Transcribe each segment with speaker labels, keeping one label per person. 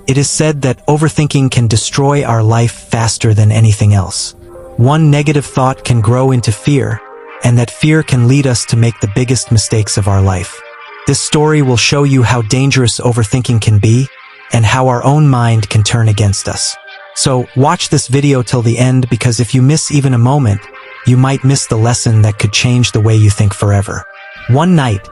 Speaker 1: It is said that overthinking can destroy our life faster than anything else. One negative thought can grow into fear, and that fear can lead us to make the biggest mistakes of our life. This story will show you how dangerous overthinking can be, and how our own mind can turn against us. So, watch this video till the end, because if you miss even a moment, you might miss the lesson that could change the way you think forever. One night,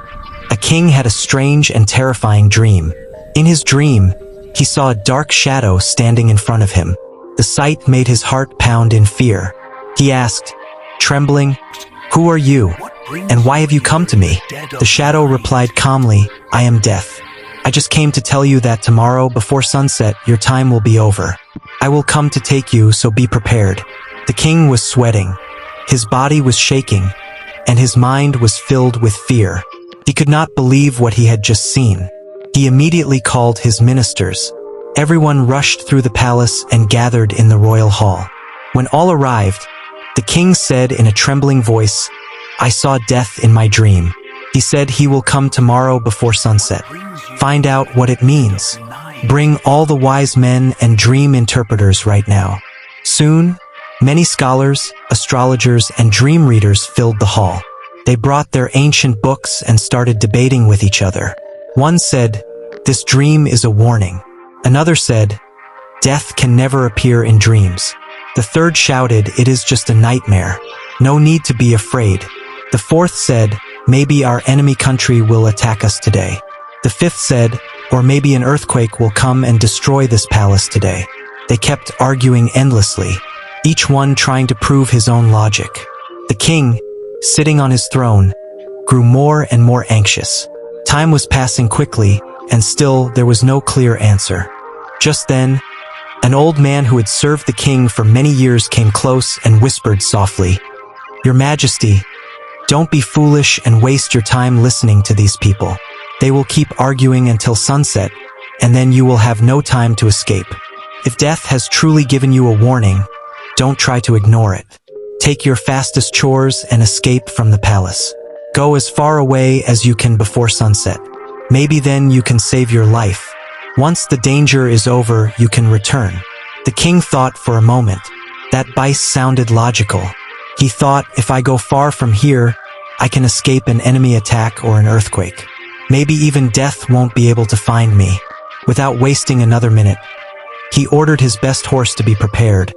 Speaker 1: a king had a strange and terrifying dream. In his dream, he saw a dark shadow standing in front of him. The sight made his heart pound in fear. He asked, trembling, "Who are you? And why have you come to me?" The shadow replied calmly, "I am Death. I just came to tell you that tomorrow, before sunset, your time will be over. I will come to take you, so be prepared." The king was sweating. His body was shaking, and his mind was filled with fear. He could not believe what he had just seen. He immediately called his ministers. Everyone rushed through the palace and gathered in the royal hall. When all arrived, the king said in a trembling voice, "I saw Death in my dream. He said he will come tomorrow before sunset. Find out what it means. Bring all the wise men and dream interpreters right now." Soon, many scholars, astrologers, and dream readers filled the hall. They brought their ancient books and started debating with each other. One said, "This dream is a warning." Another said, "Death can never appear in dreams." The third shouted, "It is just a nightmare. No need to be afraid." The fourth said, "Maybe our enemy country will attack us today." The fifth said, "Or maybe an earthquake will come and destroy this palace today." They kept arguing endlessly, each one trying to prove his own logic. The king, sitting on his throne, grew more and more anxious. Time was passing quickly, and still there was no clear answer. Just then, an old man who had served the king for many years came close and whispered softly, "Your Majesty, don't be foolish and waste your time listening to these people. They will keep arguing until sunset, and then you will have no time to escape. If Death has truly given you a warning, don't try to ignore it. Take your fastest chores and escape from the palace. Go as far away as you can before sunset. Maybe then you can save your life. Once the danger is over, you can return." The king thought for a moment. That advice sounded logical. He thought, if I go far from here, I can escape an enemy attack or an earthquake. Maybe even Death won't be able to find me. Without wasting another minute, he ordered his best horse to be prepared,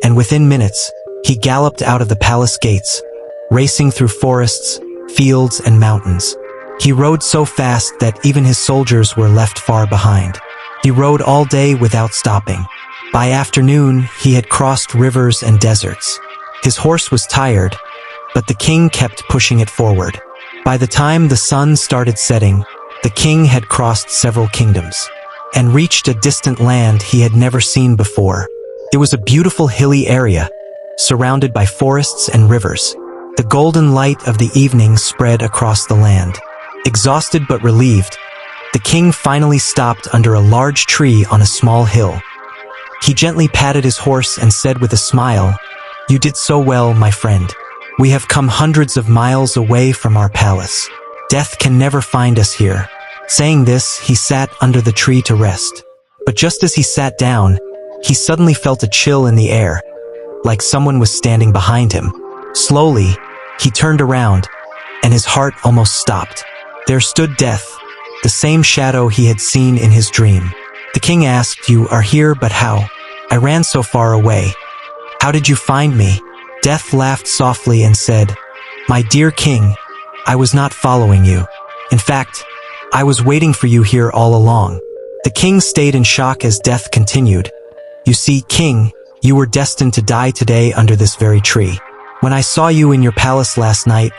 Speaker 1: and within minutes, he galloped out of the palace gates, racing through forests, fields, and mountains. He rode so fast that even his soldiers were left far behind. He rode all day without stopping. By afternoon, he had crossed rivers and deserts. His horse was tired, but the king kept pushing it forward. By the time the sun started setting, the king had crossed several kingdoms and reached a distant land he had never seen before. It was a beautiful hilly area, surrounded by forests and rivers. The golden light of the evening spread across the land. Exhausted but relieved, the king finally stopped under a large tree on a small hill. He gently patted his horse and said with a smile, "You did so well, my friend. We have come hundreds of miles away from our palace. Death can never find us here." Saying this, he sat under the tree to rest. But just as he sat down, he suddenly felt a chill in the air, like someone was standing behind him. Slowly, he turned around, and his heart almost stopped. There stood Death, the same shadow he had seen in his dream. The king asked, "You are here, but how? I ran so far away. How did you find me?" Death laughed softly and said, "My dear king, I was not following you. In fact, I was waiting for you here all along." The king stayed in shock as Death continued, "You see, king, you were destined to die today under this very tree. When I saw you in your palace last night,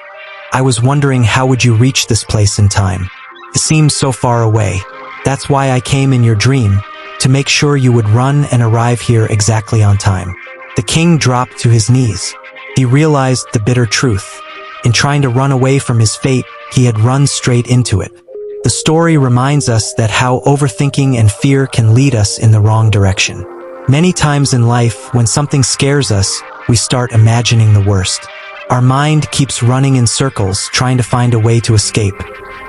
Speaker 1: I was wondering how would you reach this place in time. It seems so far away. That's why I came in your dream, to make sure you would run and arrive here exactly on time." The king dropped to his knees. He realized the bitter truth. In trying to run away from his fate, he had run straight into it. The story reminds us that how overthinking and fear can lead us in the wrong direction. Many times in life, when something scares us, we start imagining the worst. Our mind keeps running in circles, trying to find a way to escape.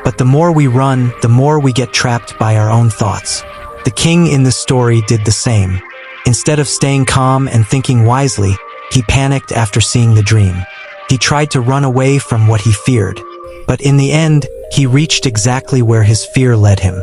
Speaker 1: But the more we run, the more we get trapped by our own thoughts. The king in the story did the same. Instead of staying calm and thinking wisely, he panicked after seeing the dream. He tried to run away from what he feared, but in the end, he reached exactly where his fear led him.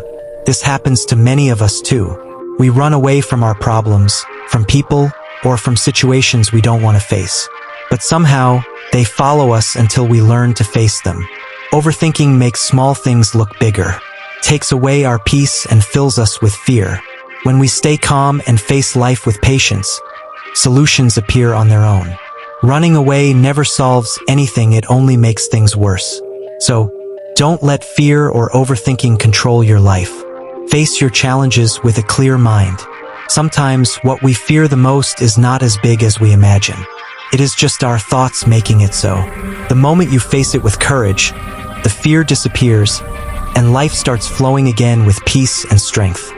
Speaker 1: This happens to many of us too. We run away from our problems, from people, or from situations we don't want to face. But somehow, they follow us until we learn to face them. Overthinking makes small things look bigger, takes away our peace and fills us with fear. When we stay calm and face life with patience, solutions appear on their own. Running away never solves anything, it only makes things worse. So, don't let fear or overthinking control your life. Face your challenges with a clear mind. Sometimes what we fear the most is not as big as we imagine. It is just our thoughts making it so. The moment you face it with courage, the fear disappears, and life starts flowing again with peace and strength.